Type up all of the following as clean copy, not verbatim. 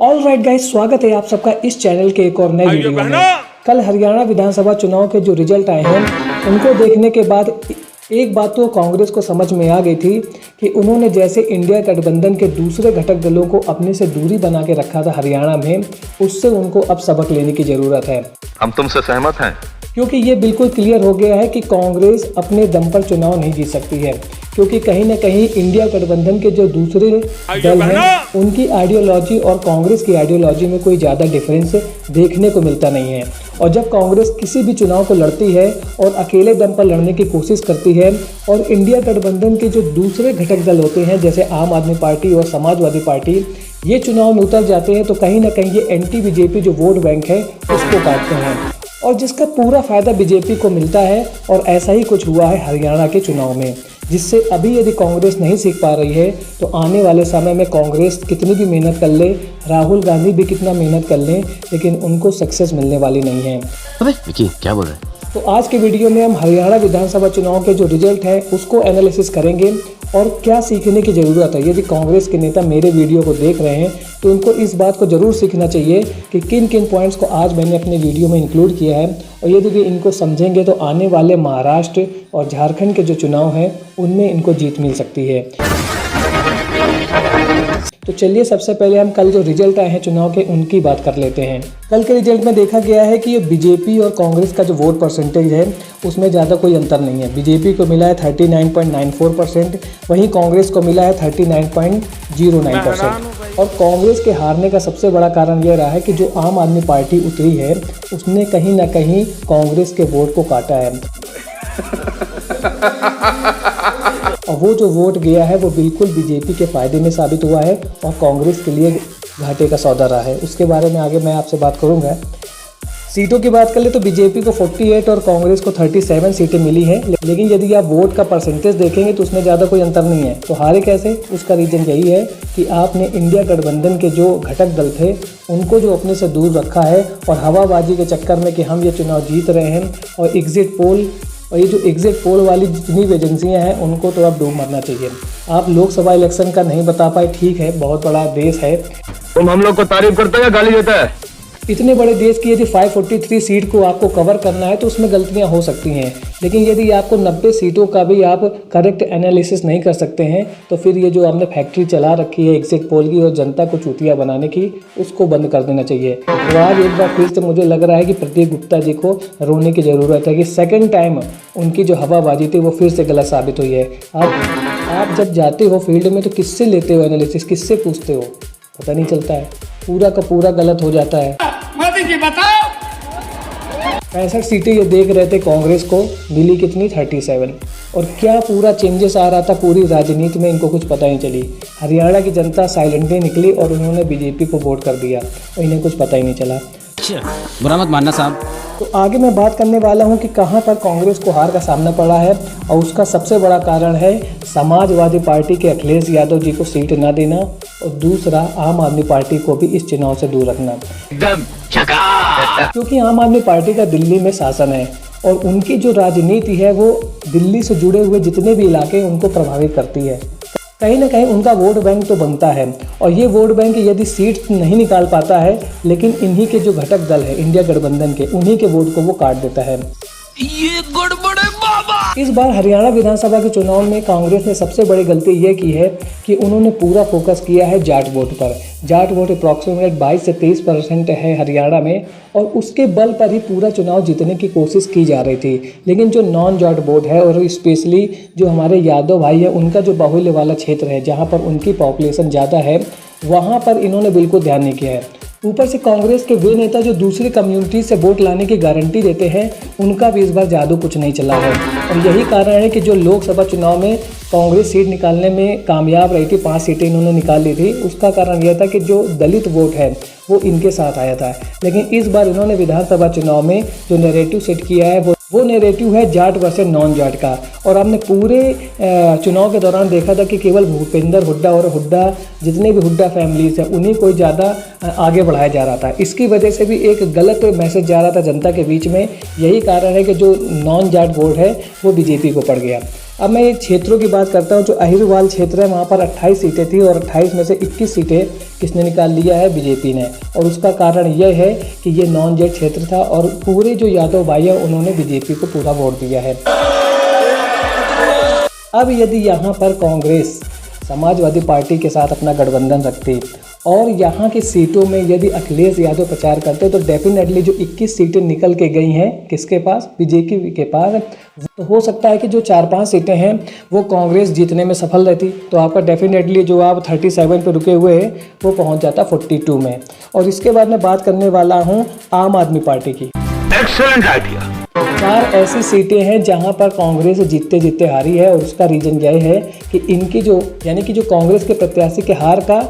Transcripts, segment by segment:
All right guys, स्वागत है आप सबका इस चैनल के एक और नए वीडियो में। कल हरियाणा विधानसभा चुनाव के जो रिजल्ट आए हैं उनको देखने के बाद एक बात तो कांग्रेस को समझ में आ गई थी कि उन्होंने जैसे इंडिया गठबंधन के दूसरे घटक दलों को अपने से दूरी बना के रखा था हरियाणा में, उससे उनको अब सबक लेने की जरूरत है। हम तुमसे सहमत हैं, क्योंकि ये बिल्कुल क्लियर हो गया है कि कांग्रेस अपने दम पर चुनाव नहीं जीत सकती है, क्योंकि कहीं ना कहीं इंडिया गठबंधन के जो दूसरे दल हैं उनकी आइडियोलॉजी और कांग्रेस की आइडियोलॉजी में कोई ज़्यादा डिफरेंस देखने को मिलता नहीं है। और जब कांग्रेस किसी भी चुनाव को लड़ती है और अकेले दम पर लड़ने की कोशिश करती है और इंडिया गठबंधन के जो दूसरे घटक दल होते हैं जैसे आम आदमी पार्टी और समाजवादी पार्टी ये चुनाव में उतर जाते हैं, तो कहीं ना कहीं ये एंटी बीजेपी जो वोट बैंक है उसको काटते हैं और जिसका पूरा फायदा बीजेपी को मिलता है। और ऐसा ही कुछ हुआ है हरियाणा के चुनाव में, जिससे अभी यदि कांग्रेस नहीं सीख पा रही है तो आने वाले समय में कांग्रेस कितनी भी मेहनत कर ले, राहुल गांधी भी कितना मेहनत कर लें, लेकिन उनको सक्सेस मिलने वाली नहीं है। अबे विकी क्या बोल रहे हैं? तो आज के वीडियो में हम हरियाणा विधानसभा चुनाव के जो रिजल्ट है उसको एनालिसिस करेंगे और क्या सीखने की ज़रूरत है। यदि कांग्रेस के नेता मेरे वीडियो को देख रहे हैं तो उनको इस बात को ज़रूर सीखना चाहिए कि किन किन पॉइंट्स को आज मैंने अपने वीडियो में इंक्लूड किया है, और यदि वे इनको समझेंगे तो आने वाले महाराष्ट्र और झारखंड के जो चुनाव हैं उनमें इनको जीत मिल सकती है। तो चलिए सबसे पहले हम कल जो रिजल्ट आए हैं चुनाव के उनकी बात कर लेते हैं। कल के रिजल्ट में देखा गया है कि ये बीजेपी और कांग्रेस का जो वोट परसेंटेज है उसमें ज़्यादा कोई अंतर नहीं है। बीजेपी को मिला है 39.94%, वहीं कांग्रेस को मिला है 39.09%। और कांग्रेस के हारने का सबसे बड़ा कारण यह रहा है कि जो आम आदमी पार्टी उतरी है उसने कहीं ना कहीं कांग्रेस के वोट को काटा है और वो जो वोट गया है वो बिल्कुल बीजेपी के फायदे में साबित हुआ है और कांग्रेस के लिए घाटे का सौदा रहा है। उसके बारे में आगे मैं आपसे बात करूंगा। सीटों की बात कर ले तो बीजेपी को 48 और कांग्रेस को 37 सीटें मिली हैं, लेकिन यदि आप वोट का परसेंटेज देखेंगे तो उसमें ज़्यादा कोई अंतर नहीं है। तो हारे कैसे? उसका रीज़न यही है कि आपने इंडिया गठबंधन के जो घटक दल थे उनको जो अपने से दूर रखा है और हवाबाजी के चक्कर में कि हम ये चुनाव जीत रहे हैं और एग्जिट पोल और ये जो एग्जिट पोल वाली जितनी भी एजेंसियाँ हैं उनको तो अब डूब मरना चाहिए। आप लोकसभा इलेक्शन का नहीं बता पाए, ठीक है, बहुत बड़ा देश है, तुम हम लोग को तारीफ करता है या गाली देता है? इतने बड़े देश की यदि 543 सीट को आपको कवर करना है तो उसमें गलतियां हो सकती हैं, लेकिन यदि आपको 90 सीटों का भी आप करेक्ट एनालिसिस नहीं कर सकते हैं तो फिर ये जो आपने फैक्ट्री चला रखी है एग्जिट पोल की और जनता को चूतिया बनाने की, उसको बंद कर देना चाहिए। तो आज एक बार फिर से मुझे लग रहा है कि प्रदीप गुप्ता जी को रोने की ज़रूरत है कि सेकेंड टाइम उनकी जो हवाबाजी थी वो फिर से गलत साबित हुई है। आप जब जाते हो फील्ड में तो किससे लेते हो एनालिसिस, किससे पूछते हो, पता नहीं चलता है, पूरा का पूरा गलत हो जाता है। मोदी जी बताओ। 65 सीटें ये देख रहे थे कांग्रेस को, मिली कितनी? 37। और क्या पूरा चेंजेस आ रहा था पूरी राजनीति में, इनको कुछ पता नहीं चली। हरियाणा की जनता साइलेंटली निकली और उन्होंने बीजेपी को वोट कर दिया और इन्हें कुछ पता ही नहीं चला। बुरा मत मानना साहब। तो आगे मैं बात करने वाला हूं कि कहां पर कांग्रेस को हार का सामना पड़ा है, और उसका सबसे बड़ा कारण है समाजवादी पार्टी के अखिलेश यादव जी को सीट ना देना और दूसरा आम आदमी पार्टी को भी इस चुनाव से दूर रखना। एकदम झकास। क्योंकि आम आदमी पार्टी का दिल्ली में शासन है और उनकी जो राजनीति है वो दिल्ली से जुड़े हुए जितने भी इलाके हैं उनको प्रभावित करती है। कहीं ना कहीं उनका वोट बैंक तो बनता है और ये वोट बैंक यदि सीट नहीं निकाल पाता है, लेकिन इन्हीं के जो घटक दल है इंडिया गठबंधन के, उन्हीं के वोट को वो काट देता है। ये गड़बड़ है बाबा। इस बार हरियाणा विधानसभा के चुनाव में कांग्रेस ने सबसे बड़ी गलती ये की है कि उन्होंने पूरा फोकस किया है जाट वोट पर। जाट वोट अप्रॉक्सीमेट 22 से 23% है हरियाणा में और उसके बल पर ही पूरा चुनाव जीतने की कोशिश की जा रही थी। लेकिन जो नॉन जाट वोट है और स्पेशली जो हमारे यादव भाई है उनका जो बाहुल्य वाला क्षेत्र है जहाँ पर उनकी पॉपुलेशन ज़्यादा है, वहाँ पर इन्होंने बिल्कुल ध्यान नहीं किया है। ऊपर से कांग्रेस के वे नेता जो दूसरी कम्युनिटी से वोट लाने की गारंटी देते हैं उनका भी इस बार जादू कुछ नहीं चला है और यही कारण है कि जो लोकसभा चुनाव में कांग्रेस सीट निकालने में कामयाब रही थी, 5 सीटें इन्होंने निकाल ली थी, उसका कारण यह था कि जो दलित वोट है वो इनके साथ आया था। लेकिन इस बार इन्होंने विधानसभा चुनाव में जो नैरेटिव सेट किया है वो नैरेटिव है जाट वर्सेस नॉन जाट का। और हमने पूरे चुनाव के दौरान देखा था कि केवल भूपेंद्र हुड्डा और हुड्डा जितने भी हुड्डा फैमिलीज हैं उन्हीं को ज़्यादा आगे बढ़ाया जा रहा था। इसकी वजह से भी एक गलत मैसेज जा रहा था जनता के बीच में। यही कारण है कि जो नॉन जाट वोट है वो बीजेपी को पड़ गया। अब मैं क्षेत्रों की बात करता हूँ। जो अहिरवाल क्षेत्र है वहाँ पर 28 सीटें थी और 28 में से 21 सीटें किसने निकाल लिया है? बीजेपी ने। और उसका कारण यह है कि ये नॉन जाट क्षेत्र था और पूरे जो यादव भाई हैं उन्होंने बीजेपी को पूरा वोट दिया है। अब यदि यहाँ पर कांग्रेस समाजवादी पार्टी के साथ अपना गठबंधन रखती और यहाँ की सीटों में यदि अखिलेश यादव प्रचार करते तो डेफिनेटली जो 21 सीटें निकल के गई हैं किसके पास? बीजेपी के पास। तो हो सकता है कि जो 4-5 सीटें हैं वो कांग्रेस जीतने में सफल रहती, तो आपका डेफिनेटली जो आप 37 पे रुके हुए हैं वो पहुँच जाता 42 में। और इसके बाद मैं बात करने वाला हूँ आम आदमी पार्टी की। Excellent idea. 4 ऐसी सीटें हैं जहां पर कांग्रेस जीतते जीतते हारी है और उसका रीज़न यह है कि इनकी जो यानी कि जो कांग्रेस के प्रत्याशी के हार का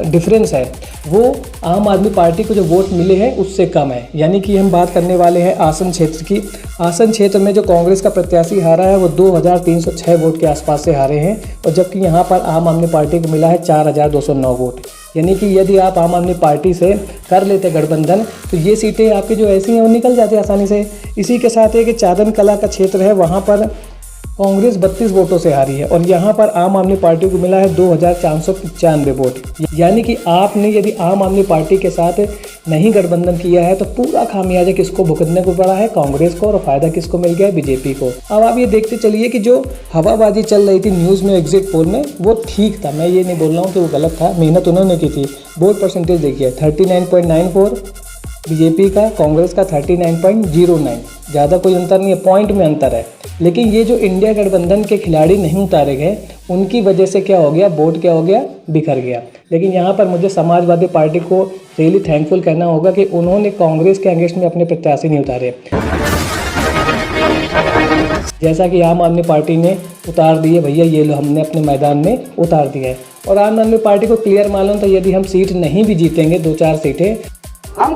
डिफरेंस है वो आम आदमी पार्टी को जो वोट मिले हैं उससे कम है। यानी कि हम बात करने वाले हैं आसन क्षेत्र की। आसन क्षेत्र में जो कांग्रेस का प्रत्याशी हारा है वो 2306 वोट के आसपास से हारे हैं और जबकि यहाँ पर आम आदमी पार्टी को मिला है 4209 वोट। यानी कि यदि आप आम आदमी पार्टी से कर लेते गठबंधन तो ये सीटें आपकी जो ऐसी हैं वो निकल जाती आसानी से। इसी के साथ है कि चादन कला का क्षेत्र है वहाँ पर कांग्रेस 32 वोटों से हारी है और यहाँ पर आम आदमी पार्टी को मिला है 2495 वोट। यानी कि आपने यदि आम आदमी पार्टी के साथ नहीं गठबंधन किया है तो पूरा खामियाजा किसको भुगतने को पड़ा है? कांग्रेस को। और फायदा किसको मिल गया है? बीजेपी को। अब आप ये देखते चलिए कि जो हवाबाजी चल रही थी न्यूज़ में एग्जिट पोल में वो ठीक था। मैं ये नहीं बोल रहा हूँ कि वो गलत था, मेहनत उन्होंने की थी। वोट परसेंटेज देखिए 39.94 बीजेपी का, कांग्रेस का 39.09। ज़्यादा कोई अंतर नहीं है, पॉइंट में अंतर है। लेकिन ये जो इंडिया गठबंधन के खिलाड़ी नहीं उतारे गए उनकी वजह से क्या हो गया? वोट क्या हो गया? बिखर गया। लेकिन यहाँ पर मुझे समाजवादी पार्टी को रियली थैंकफुल कहना होगा कि उन्होंने कांग्रेस के अगेंस्ट में अपने प्रत्याशी नहीं उतारे, जैसा कि आम आदमी पार्टी ने उतार दिए। भैया ये लो हमने अपने मैदान में उतार दिया है। और आम आदमी पार्टी को क्लियर मालूम था यदि हम सीट नहीं भी जीतेंगे 2-4 सीटें हम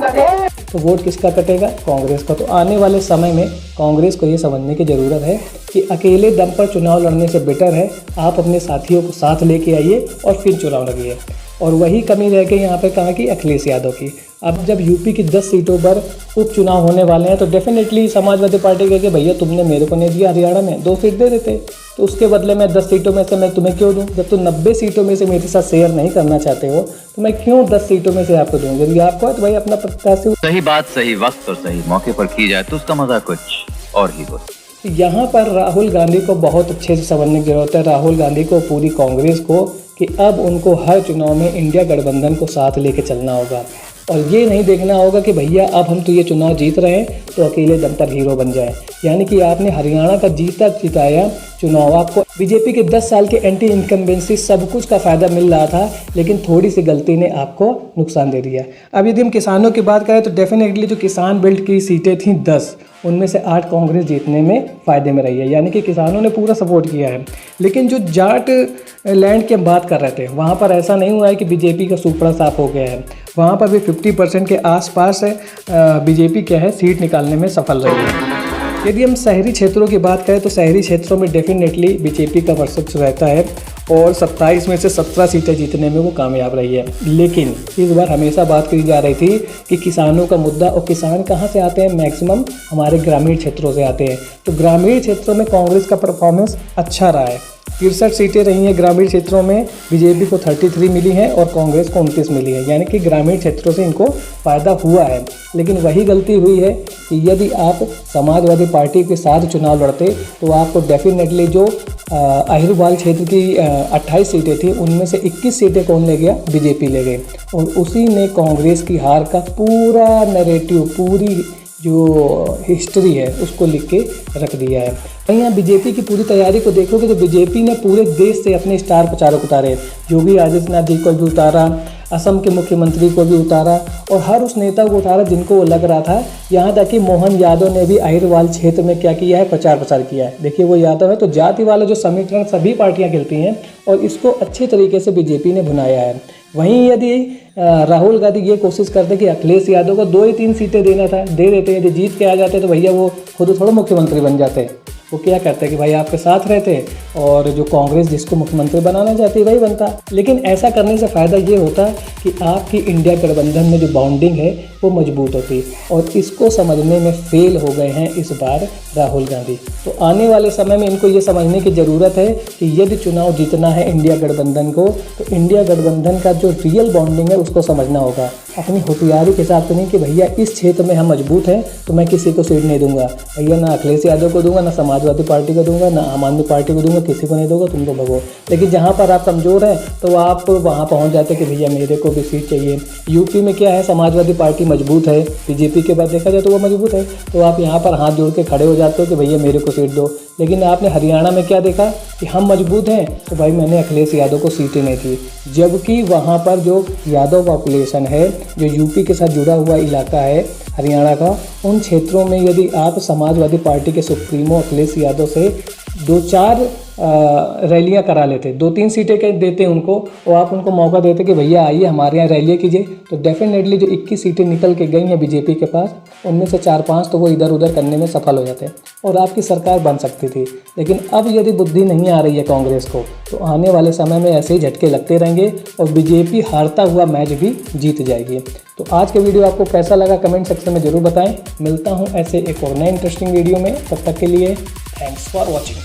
तो वोट किसका कटेगा? कांग्रेस का। तो आने वाले समय में कांग्रेस को ये समझने की ज़रूरत है कि अकेले दम पर चुनाव लड़ने से बेटर है आप अपने साथियों को साथ लेके आइए और फिर चुनाव लड़िए। और वही कमी रह गई यहाँ पे कहाँ की? अखिलेश यादव की। अब जब यूपी की 10 सीटों पर उपचुनाव होने वाले हैं तो डेफिनेटली समाजवादी पार्टी कहेगी भैया तुमने मेरे को नहीं दिया, हरियाणा में 2 सीट दे देते तो उसके बदले मैं 10 सीटों में से मैं तुम्हें क्यों दूं? जब तुम 90 सीटों में से मेरे साथ शेयर नहीं करना चाहते हो तो मैं क्यों 10 सीटों में से आपको दूँ? यदि आपको है तो भाई अपना प्रत्याशी सही बात सही वक्त और सही मौके पर की जाए तो उसका मजा कुछ और ही होता। यहाँ पर राहुल गांधी को बहुत अच्छे से समझने की जरूरत है, राहुल गांधी को, पूरी कांग्रेस को, कि अब उनको हर चुनाव में इंडिया गठबंधन को साथ लेके चलना होगा। और ये नहीं देखना होगा कि भैया अब हम तो ये चुनाव जीत रहे हैं तो अकेले दम पर हीरो बन जाए। यानी कि आपने हरियाणा का जिताया चुनाव, आपको बीजेपी के 10 साल के एंटी इनकम्बेंसी सब कुछ का फ़ायदा मिल रहा था, लेकिन थोड़ी सी गलती ने आपको नुकसान दे दिया। अब यदि हम किसानों की बात करें तो डेफिनेटली जो किसान बेल्ट की सीटें थीं 10, उनमें से 8 कांग्रेस जीतने में फ़ायदे में रही है। यानी कि किसानों ने पूरा सपोर्ट किया है। लेकिन जो जाट लैंड की हम बात कर रहे थे वहाँ पर ऐसा नहीं हुआ है कि बीजेपी का सुपड़ा साफ हो गया है। वहाँ पर भी 50% के आसपास बीजेपी क्या है सीट निकालने में सफल रही है। यदि हम शहरी क्षेत्रों की बात करें तो शहरी क्षेत्रों में डेफिनेटली बीजेपी का वर्चस्व रहता है और 27 में से 17 सीटें जीतने में वो कामयाब रही है। लेकिन इस बार हमेशा बात की जा रही थी कि किसानों का मुद्दा, और किसान कहाँ से आते हैं? मैक्सिमम हमारे ग्रामीण क्षेत्रों से आते हैं। तो ग्रामीण क्षेत्रों में कांग्रेस का परफॉर्मेंस अच्छा रहा है। 63 सीटें रही हैं ग्रामीण क्षेत्रों में, बीजेपी को 33 मिली हैं और कांग्रेस को 29 मिली है। यानी कि ग्रामीण क्षेत्रों से इनको फ़ायदा हुआ है। लेकिन वही गलती हुई है कि यदि आप समाजवादी पार्टी के साथ चुनाव लड़ते तो आपको डेफिनेटली जो अहिरवाल क्षेत्र की 28 सीटें थी उनमें से 21 सीटें कौन ले गया? बीजेपी ले गई। और उसी ने कांग्रेस की हार का पूरा नैरेटिव, पूरी जो हिस्ट्री है उसको लिख के रख दिया है। वहीं यहाँ बीजेपी की पूरी तैयारी को देखोगे तो बीजेपी ने पूरे देश से अपने स्टार प्रचारक उतारे। योगी आदित्यनाथ जी को भी उतारा, असम के मुख्यमंत्री को भी उतारा और हर उस नेता को उतारा जिनको वो लग रहा था। यहाँ तक कि मोहन यादव ने भी अहिरवाल क्षेत्र में क्या किया है? प्रचार प्रसार किया है। देखिए वो यादव है, तो जाति वाला जो समीकरण सभी पार्टियाँ खेलती हैं और इसको अच्छे तरीके से बीजेपी ने भुनाया है। वहीं यदि राहुल गांधी ये कोशिश करते कि अखिलेश यादव को 2 ही 3 सीटें देना था, दे देते। यदि जीत के आ जाते तो भैया वो खुद थोड़ा मुख्यमंत्री बन जाते। वो क्या करते कि भाई आपके साथ रहते और जो कांग्रेस जिसको मुख्यमंत्री बनाना चाहती है वही बनता। लेकिन ऐसा करने से फ़ायदा ये होता कि आपकी इंडिया गठबंधन में जो बॉन्डिंग है वो मजबूत होती, और इसको समझने में फेल हो गए हैं इस बार राहुल गांधी। तो आने वाले समय में इनको ये समझने की ज़रूरत है कि यदि चुनाव जीतना है इंडिया गठबंधन को, तो इंडिया गठबंधन का जो रियल बॉन्डिंग है उसको समझना होगा। अपनी होशियारी के हिसाब से नहीं कि भैया इस क्षेत्र में हम मजबूत हैं तो मैं किसी को सीट नहीं दूंगा, भैया ना अखिलेश यादव को दूंगा, ना समाजवादी पार्टी को दूंगा, ना आम आदमी पार्टी को दूंगा, किसी को नहीं दूंगा, तुम तो भगो। लेकिन जहाँ पर आप कमज़ोर हैं तो आप वहाँ पहुँच जाते कि भैया मेरे को भी सीट चाहिए। यूपी में क्या है, समाजवादी पार्टी मजबूत है, बीजेपी के बाद देखा जाए तो वो मजबूत है, तो आप यहाँ पर हाथ जोड़ के खड़े हो जाते हो कि भैया मेरे को सीट दो। लेकिन आपने हरियाणा में क्या देखा कि हम मजबूत हैं तो भाई मैंने अखिलेश यादव को सीटें नहीं दी, जबकि वहाँ पर जो यादव पॉपुलेशन है, जो यूपी के साथ जुड़ा हुआ इलाका है हरियाणा का, उन क्षेत्रों में यदि आप समाजवादी पार्टी के सुप्रीमो अखिलेश यादव से 2-4 रैलियां करा लेते, 2-3 सीटें देते उनको, और आप उनको मौका देते कि भैया आइए हमारे यहाँ रैली कीजिए, तो डेफिनेटली जो 21 सीटें निकल के गई हैं बीजेपी के पास, उनमें से 4-5 तो वो इधर उधर करने में सफल हो जाते हैं और आपकी सरकार बन सकती थी। लेकिन अब यदि बुद्धि नहीं आ रही है कांग्रेस को, तो आने वाले समय में ऐसे ही झटके लगते रहेंगे और बीजेपी हारता हुआ मैच भी जीत जाएगी। तो आज के वीडियो आपको कैसा लगा कमेंट सेक्शन में ज़रूर बताएं। मिलता हूं ऐसे एक और नए इंटरेस्टिंग वीडियो में, तब तक के लिए थैंक्स फॉर वॉचिंग।